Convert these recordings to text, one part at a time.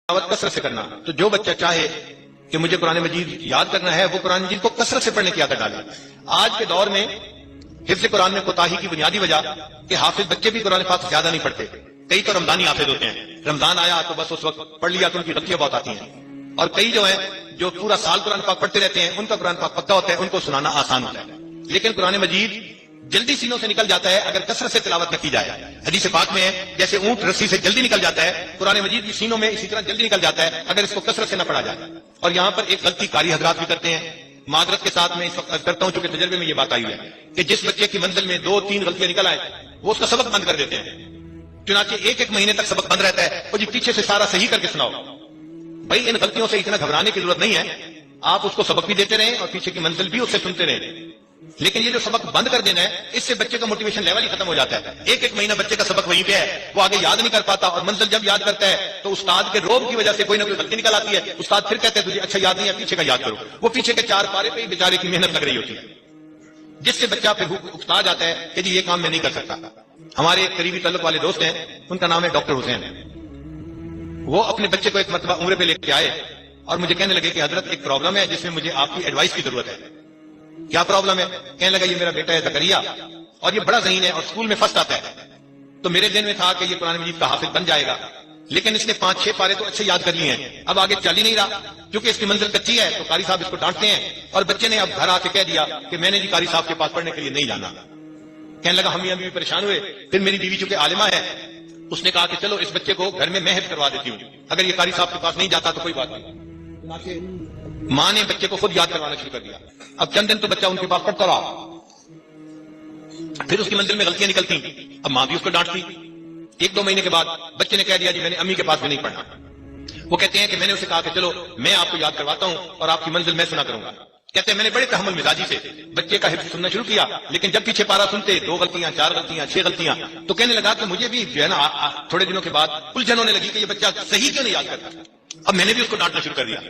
تلاوت کثرت سے کرنا. تو جو بچہ چاہے کہ مجھے قرآن مجید یاد کرنا ہے وہ قرآن مجید کو کثرت سے پڑھنے کی عادت ڈالے. آج کے دور میں حفظ قرآن میں کوتاہی کی بنیادی وجہ کہ حافظ بچے بھی قرآن پاک زیادہ نہیں پڑھتے. کئی تو رمضانی حافظ ہوتے ہیں, رمضان آیا تو بس اس وقت پڑھ لیا تو ان کی غلطیاں بہت آتی ہیں. اور کئی جو ہیں جو پورا سال قرآن پاک پڑھتے رہتے ہیں ان کا قرآن پاک پکا ہوتا ہے, ان کو سنانا آسان ہوتا ہے. لیکن قرآن مجید جلدی سینوں سے نکل جاتا ہے اگر کثرت سے تلاوت نہ کی جائے. حدیث پاک میں ہے جیسے اونٹ رسی سے جلدی نکل جاتا ہے, قرآن مجید بھی سینوں میں اسی طرح جلدی نکل جاتا ہے اگر اس کو کثرت سے نہ پڑھا جائے. اور یہاں پر ایک غلطی قاری حضرات بھی کرتے ہیں, معذرت کے ساتھ میں اس وقت عرض کرتا ہوں چونکہ تجربے میں یہ بات آئی ہے کہ جس بچے کی منزل میں 2-3 غلطیاں نکل آئے وہ اس کا سبق بند کر دیتے ہیں. چنانچہ ایک مہینے تک سبق بند رہتا ہے, وہ جی پیچھے سے سارا صحیح کر کے سناؤ. بھائی ان غلطیوں سے اتنا گھبرانے کی ضرورت نہیں ہے, آپ اس کو سبق بھی دیتے رہیں اور پیچھے کی منزل بھی اس سے سنتے رہیں. لیکن یہ جو سبق بند کر دینا ہے اس سے بچے کا موٹیویشن لیول ہی ختم ہو جاتا ہے. ایک مہینہ بچے کا سبق وہیں پہ ہے, وہ آگے یاد نہیں کر پاتا, اور منزل جب یاد کرتا ہے تو استاد کے روب کی وجہ سے کوئی نہ کوئی غلطی نکل آتی ہے. استاد پھر کہتے ہیں تجھے اچھا یاد نہیں ہے, پیچھے کا یاد کرو. وہ پیچھے کے 4 پارے پہ ہی بیچارے کی محنت لگ رہی ہوتی ہے, جس سے بچہ پھر اکتا جاتا ہے کہ جی یہ کام میں نہیں کر سکتا. ہمارے ایک قریبی تعلق والے دوست ہیں, ان کا نام ہے ڈاکٹر حسین. وہ اپنے بچے کو ایک مرتبہ عمرے پہ لے کے آئے اور مجھے کہنے لگے کہ حضرت ایک پرابلم ہے جس میں مجھے آپ کی ایڈوائس کی ضرورت ہے. کیا پرابلم ہے؟ کہنے لگا یہ میرا بیٹا ہے زکریا اور یہ بڑا ذہین ہے اور اسکول میں فرسٹ آتا ہے. تو میرے ذہن میں تھا کہ یہ قرآن مجید کا حافظ بن جائے گا, لیکن اس نے 5-6 پارے تو اچھے یاد کر لیے ہیں, اب آگے چل ہی نہیں رہا کیونکہ اس کی منزل کچی ہے. تو قاری صاحب اس کو ڈانٹتے ہیں اور بچے نے اب گھر آ کے کہہ دیا کہ میں نے جی قاری صاحب کے پاس پڑھنے کے لیے نہیں جانا. کہنے لگا ہم بھی پریشان ہوئے. پھر میری بیوی چونکہ عالمہ ہے اس نے کہا کہ چلو اس بچے کو گھر میں میں حفظ کروا دیتی ہوں, اگر یہ قاری صاحب کے پاس نہیں جاتا تو کوئی بات نہیں. ماں نے بچے کو خود یاد کروانا شروع کر دیا. اب چند دن تو بچہ ان کے پاس پڑھتا رہا, پھر اس کی منزل میں غلطیاں نکلتی, اب ماں بھی اس کو ڈانٹتی. 1-2 مہینے کے بعد بچے نے کہہ دیا جی میں نے امی کے پاس بھی نہیں پڑھنا. وہ کہتے ہیں کہ میں نے اسے کہا کہ چلو میں آپ کو یاد کرواتا ہوں اور آپ کی منزل میں سنا کروں گا. کہتے ہیں میں نے بڑے تحمل مزاجی سے بچے کا حفظ سننا شروع کیا, لیکن جب پیچھے پارا سنتے 2 غلطیاں 4 غلطیاں 6 غلطیاں, تو کہنے لگا کہ مجھے بھی جو ہے نا تھوڑے دنوں کے بعد الجھن ہونے لگی کہ یہ بچہ صحیح کیوں نہیں یاد کرتا. اب میں نے بھی اس کو ڈانٹنا شروع کر دیا.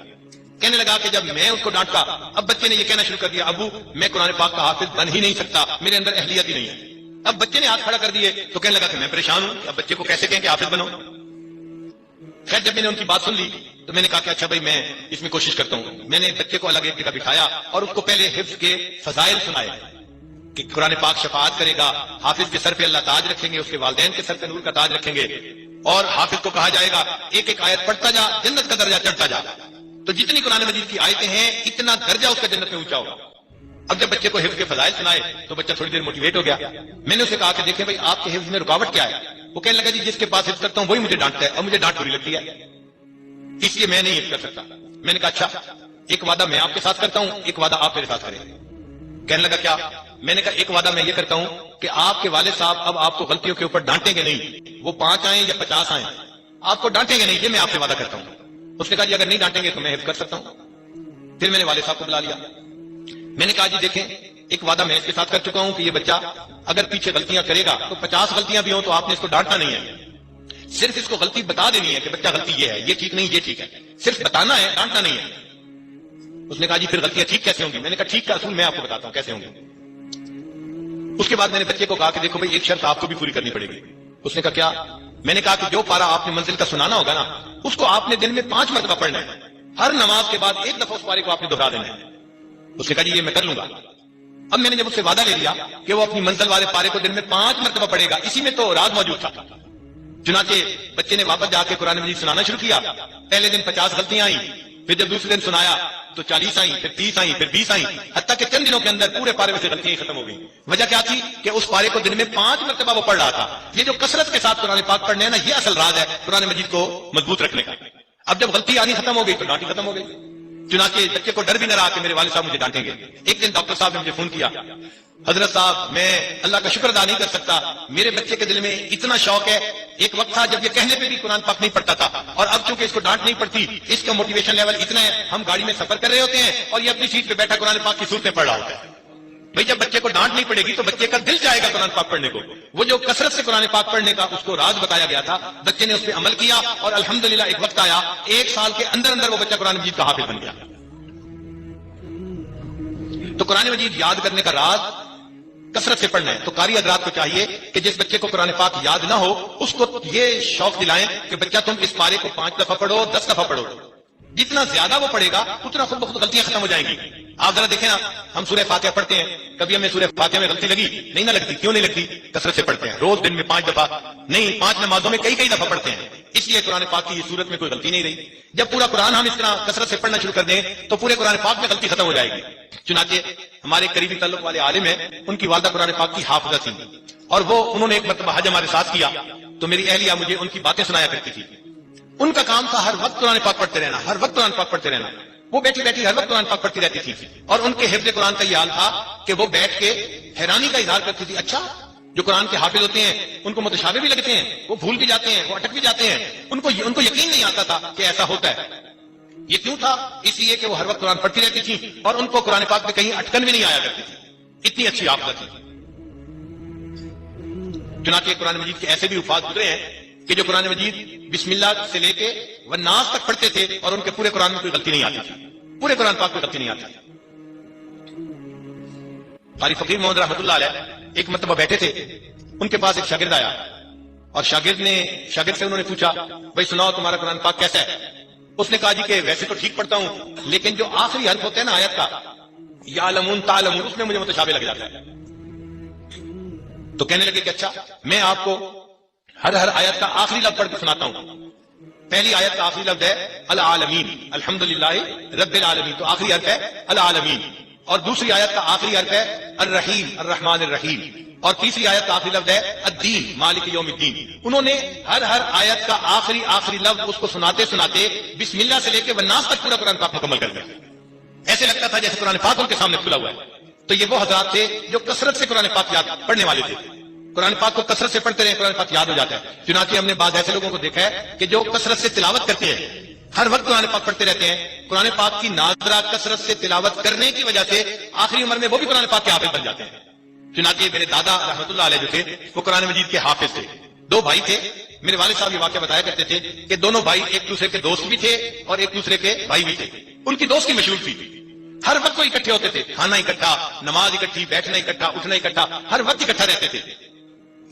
کہنے لگا کہ جب میں اس کو ڈانٹا اب بچے نے یہ کہنا شروع کر دیا ابو میں قرآن پاک کا حافظ بن ہی نہیں سکتا, میرے اندر اہلیت ہی نہیں ہے. اب بچے نے ہاتھ کھڑا کر دیے تو کہنے لگا کہ میں پریشان ہوں, اب بچے کو کیسے کہیں کہ حافظ بنو. خیر جب میں نے ان کی بات سن لی تو میں نے کہا کہ اچھا بھائی میں اس میں کوشش کرتا ہوں. میں نے بچے کو الگ ایک جگہ بٹھایا اور اس کو پہلے حفظ کے فضائل سنائے کہ قرآن پاک شفاعت کرے گا, حافظ کے سر پہ اللہ تاج رکھیں گے, اس کے والدین کے سر پہ نور کا تاج رکھیں گے, اور حافظ کو کہا جائے گا ایک آیت پڑھتا جا جنت کا درجہ چڑھتا جا. تو جتنی قرآن مجید کی آیتیں ہیں اتنا درجہ اس کا جنت میں اونچا ہوگا. اب جب بچے کو حفظ کے فضائل سنائے تو بچہ تھوڑی دیر موٹیویٹ ہو گیا. میں نے اسے کہا کہ دیکھیں بھائی آپ کے حفظ میں رکاوٹ کیا ہے. وہ کہنے لگا جی جس کے پاس حفظ کرتا ہوں وہی مجھے ڈانٹتا ہے اور مجھے ڈانٹ بری لگتی ہے, اس لیے میں نہیں حفظ کر سکتا. میں نے کہا اچھا ایک وعدہ میں آپ کے ساتھ کرتا ہوں, ایک وعدہ آپ میرے ساتھ کریں. کہنے لگا کیا؟ میں نے کہا ایک وعدہ میں یہ کرتا ہوں کہ آپ کے والد صاحب اب آپ کو غلطیوں کے اوپر ڈانٹیں گے نہیں, وہ 5 آئیں یا 50 آئیں آپ کو ڈانٹیں گے نہیں, یہ میں آپ سے وعدہ کرتا ہوں. اس نے کہا جی اگر نہیں ڈانٹیں گے تو میں حفظ کر سکتا ہوں. پھر میں نے والد صاحب کو بلا لیا. میں نے کہا جی دیکھیں ایک وعدہ میں اس کے ساتھ کر چکا ہوں کہ یہ بچہ اگر پیچھے غلطیاں کرے گا تو 50 غلطیاں بھی ہوں تو آپ نے اس کو ڈانٹنا نہیں ہے, صرف اس کو غلطی بتا دینی ہے کہ بچہ غلطی یہ ہے, یہ ٹھیک نہیں, یہ ٹھیک ہے, صرف بتانا ہے, ڈانٹنا نہیں ہے. اس نے کہا جی پھر غلطیاں ٹھیک کیسے ہوں گی؟ میں نے کہا ٹھیک کا اصول میں آپ کو بتاتا ہوں کیسے ہوں گی. اس کے بعد میں نے بچے کو کہا کہ دیکھو بھائی ایک شرط آپ کو بھی پوری کرنی پڑے گی. اس نے کہا کیا؟ میں نے کہا کہ جو پارا آپ نے منزل کا سنانا ہوگا نا اس کو آپ نے دن میں 5 مرتبہ پڑھنا ہے, ہر نماز کے بعد 1 دفعہ اس پارے کو آپ نے دہرا دینا ہے. اس نے کہا جی یہ میں کر لوں گا. اب میں نے جب اس سے وعدہ لے لیا کہ وہ اپنی منزل والے پارے کو دن میں 5 مرتبہ پڑھے گا, اسی میں تو راز موجود تھا. چنانچہ بچے نے واپس جا کے قرآن مجید سنانا شروع کیا. پہلے دن 50 غلطیاں آئیں, پھر جب دوسرے دن سنایا تو 40 آئیں, پھر 30 آئیں, پھر 20 آئیں, حتیٰ کہ چند دنوں کے اندر پورے پارے میں سے غلطیاں ختم ہو گئیں. وجہ کیا تھی کہ اس پارے کو دن میں 5 مرتبہ وہ پڑھ رہا تھا. یہ جو کثرت کے ساتھ قرآن پاک پڑھنے ہیں نا, یہ اصل راز ہے قرآن مجید کو مضبوط رکھنے کا. اب جب غلطی آنی ختم ہو گئی تو ڈانٹی ختم ہو گئی. چنانچہ بچے کو ڈر بھی نہ رہا کہ میرے والد صاحب مجھے ڈانٹیں گے. ایک دن ڈاکٹر صاحب نے مجھے فون کیا, حضرت صاحب میں اللہ کا شکر ادا نہیں کر سکتا, میرے بچے کے دل میں اتنا شوق ہے. ایک وقت تھا جب یہ کہنے پہ بھی قرآن پاک نہیں پڑھتا تھا, اور اب چونکہ اس کو ڈانٹ نہیں پڑتی, اس کا موٹیویشن لیول اتنا ہے, ہم گاڑی میں سفر کر رہے ہوتے ہیں اور یہ اپنی سیٹ پہ بیٹھا قرآن پاک کی صورتیں پڑھ رہا ہوتا ہے. بھائی جب بچے کو ڈانٹ نہیں پڑے گی تو بچے کا دل جائے گا قرآن پاک پڑھنے کو. وہ جو کثرت سے قرآن پاک پڑھنے کا اس کو راز بتایا گیا تھا, بچے نے اس پہ عمل کیا اور الحمدللہ ایک وقت آیا 1 سال کے اندر اندر وہ بچہ قرآن مجید کا حافظ بن گیا. تو قرآن مجید یاد کرنے کا راز کثرت سے پڑھنا ہے تو قاری حضرات کو چاہیے کہ جس بچے کو قرآن پاک یاد نہ ہو اس کو یہ شوق دلائیں کہ بچہ تم اس پارے کو 5 دفعہ پڑھو 10 دفعہ پڑھو. جتنا زیادہ وہ پڑھے گا اتنا خود بخود غلطیاں ختم ہو جائیں گی. آپ ذرا دیکھیں نا, ہم سورہ فاتحہ پڑھتے ہیں, کبھی ہمیں سورہ فاتحہ میں غلطی لگی نہیں نہ لگتی, کیوں نہیں لگتی؟ کثرت سے پڑھتے ہیں. روز دن میں 5 دفعہ نہیں, 5 نمازوں میں کئی دفعہ پڑھتے ہیں, اس لیے قرآن پاک کی یہ صورت میں کوئی غلطی نہیں رہی. جب پورا قرآن ہم اس طرح کثرت سے پڑھنا شروع کر دیں تو پورے قرآن پاک میں غلطی ختم ہو جائے گی. چنانچہ ہمارے قریبی تعلق والے عالم ہیں, ان کی والدہ قرآن پاک کی حافظہ تھی, اور انہوں نے ایک مرتبہ حج ہمارے ساتھ کیا تو میری اہلیہ مجھے ان کی باتیں سنایا کرتی تھی. ان کا کام تھا ہر وقت قرآن پاک پڑھتے رہنا, ہر وقت قرآن پاک پڑھتے رہنا. وہ بیٹھی بیٹھی ہر وقت قرآن پاک پڑھتی رہتی تھی, اور ان کے حفظ قرآن کا یہ حال تھا کہ وہ بیٹھ کے حیرانی کا اظہار کرتی تھی, اچھا جو قرآن کے حافظ ہوتے ہیں ان کو متشابہ بھی لگتے ہیں, وہ بھول بھی جاتے ہیں, وہ اٹک بھی جاتے ہیں, ان کو یقین نہیں آتا تھا کہ ایسا ہوتا ہے. یہ کیوں تھا؟ اس لیے کہ وہ ہر وقت قرآن پڑھتی رہتی تھی اور ان کو قرآن پاک میں کہیں اٹکن بھی نہیں آیا کرتی تھی, اتنی اچھی حافظہ تھی. چنانچہ قرآن مجید کے ایسے بھی الفاظ گزرے ہیں کہ جو قرآن مجید بسم اللہ سے لے کے والناس تک پڑھتے تھے اور ان کے پورے قرآن میں کوئی غلطی نہیں آتی تھی, پورے قرآن پاک میں غلطی نہیں آتی تھی. قاری فقیر محمد رحمۃ اللہ علیہ ایک مرتبہ بیٹھے تھے, ان کے پاس ایک شاگرد آیا اور شاگرد سے انہوں نے پوچھا, بھائی سناؤ تمہارا قرآن پاک کیسا ہے؟ اس نے کہا جی کہ ویسے تو ٹھیک پڑھتا ہوں لیکن جو آخری حرف ہوتا ہے نا آیت کا, یعلمون تعلمون, اس میں مجھے متشابہ لگ جاتا ہے. تو کہنے لگے کہ اچھا میں آپ کو ہر آیت کا آخری لفظ پڑھ کے سناتا ہوں. پہلی آیت کا آخری لفظ ہے العالمین, الحمدللہ رب العالمین, تو آخری حرف ہے العالمین. اور دوسری آیت کا آخری حرف ہے الرحیم الرحمن الرحیم. اور تیسری آیت کا آخری لفظ ہے الدین مالک یوم الدین. انہوں نے ہر آیت کا آخری لفظ اس کو سناتے سناتے بسم اللہ سے لے کے والناس تک پورا قرآن پاک مکمل کر دیا. ایسے لگتا تھا جیسے قرآن پاک ان کے سامنے کھلا ہوا ہے. تو یہ وہ حضرات تھے جو کثرت سے قرآن پاک یاد پڑھنے والے تھے. قرآن پاک کو کثرت سے پڑھتے رہے, قرآن پاک یاد ہو جاتا ہے. چنانچہ ہم نے بعض ایسے لوگوں کو دیکھا ہے کہ جو کثرت سے تلاوت کرتے ہیں, ہر وقت قرآن پاک پڑھتے رہتے ہیں, قرآن پاک کی ناظرہ کثرت سے تلاوت کرنے کی وجہ سے آخری عمر میں وہ بھی قرآن پاک کے حافظ بن جاتے ہیں. چنانچہ میرے دادا رحمۃ اللہ علیہ جو تھے وہ قرآن مجید کے حافظ تھے. 2 بھائی تھے. میرے والد صاحب یہ واقعہ بتایا کرتے تھے کہ دونوں بھائی ایک دوسرے کے دوست بھی تھے اور ایک دوسرے کے بھائی بھی تھے. ان کی دوستی مشہور تھی, ہر وقت وہ اکٹھے ہوتے تھے, کھانا اکٹھا, نماز اکٹھی, بیٹھنا اکٹھا, اٹھنا اکٹھا, ہر وقت اکٹھا رہتے تھے.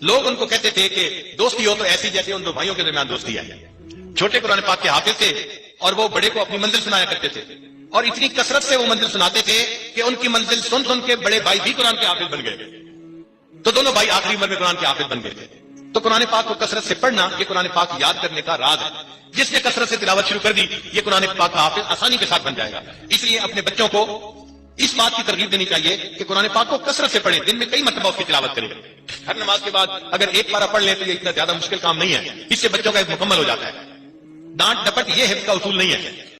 لوگ ان کو کہتے تھے کہ دوستی ہو تو ایسی جیسے ان 2 بھائیوں کے درمیان دوستی ہے. چھوٹے قرآن پاک کے حافظ تھے اور وہ بڑے کو اپنی منزل سنایا کرتے تھے, اور اتنی کثرت سے وہ منزل سناتے تھے کہ ان کی منزل سن سن کے بڑے بھائی بھی قرآن کے حافظ بن گئے. تو دونوں بھائی آخری عمر میں قرآن کے حافظ بن گئے تھے. تو قرآن پاک کو کثرت سے پڑھنا یہ قرآن پاک یاد کرنے کا راز ہے. جس نے کثرت سے تلاوت شروع کر دی یہ قرآن پاک کا حافظ آسانی کے ساتھ بن جائے گا. اس لیے اپنے بچوں کو اس بات کی ترغیب دینی چاہیے کہ قرآن پاک کو کثرت سے پڑھیں, دن میں کئی مرتبہ اس کی تلاوت کریں. ہر نماز کے بعد اگر ایک پارہ پڑھ لیں تو یہ اتنا زیادہ مشکل کام نہیں ہے, اس سے بچوں کا ایک مکمل ہو جاتا ہے. ڈانٹ ڈپٹ یہ حفظ کا اصول نہیں ہے.